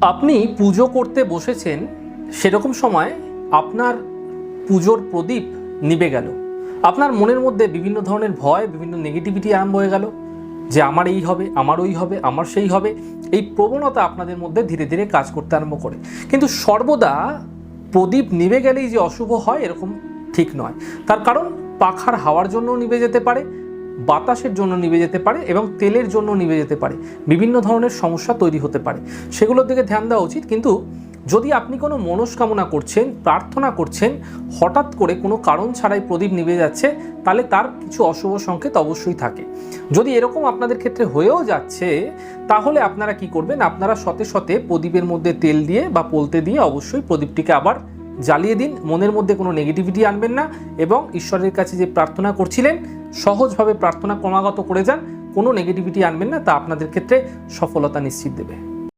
আপনি পুজো করতে বসেছেন, সেরকম সময় আপনার পুজোর প্রদীপ নিভে গেল। আপনার মনের মধ্যে বিভিন্ন ধরনের ভয়, বিভিন্ন নেগেটিভিটি আরম্ভ হয়ে গেল যে আমার এই হবে, আমার ওই হবে, আমার সেই হবে। এই প্রবণতা আপনাদের মধ্যে ধীরে ধীরে কাজ করতে আরম্ভ করে। কিন্তু সর্বদা প্রদীপ নিভে গেলেই যে অশুভ হয় এরকম ঠিক নয়। তার কারণ পাখার হাওয়ার জন্য নিভে যেতে পারে, বাতাসের জন্য নিভে যেতে পারে এবং তেলের জন্য নিভে যেতে পারে। বিভিন্ন ধরনের সমস্যা তৈরি হতে পারে, সেগুলোর দিকে ধ্যান দেওয়া উচিত। কিন্তু যদি আপনি কোনো মনস্কামনা করছেন, প্রার্থনা করছেন, হঠাৎ করে কোনো কারণ ছাড়াই প্রদীপ নিভে যাচ্ছে, তাহলে তার কিছু অশুভ সংকেত অবশ্যই থাকে। যদি এরকম আপনাদের ক্ষেত্রে হয়েও যাচ্ছে, তাহলে আপনারা কি করবেন, আপনারা শতে শতে প্রদীপের মধ্যে তেল দিয়ে বা পলতে দিয়ে অবশ্যই প্রদীপটিকে আবার জ্বালিয়ে দিন। মনের মধ্যে কোনো নেগেটিভিটি আনবেন না এবং ঈশ্বরের কাছে যে প্রার্থনা করছিলেন সহজভাবে প্রার্থনা ক্রমাগত করে যান। কোনো নেগেটিভিটি আনবেন না, তা আপনাদের ক্ষেত্রে সফলতা নিশ্চিত দেবে।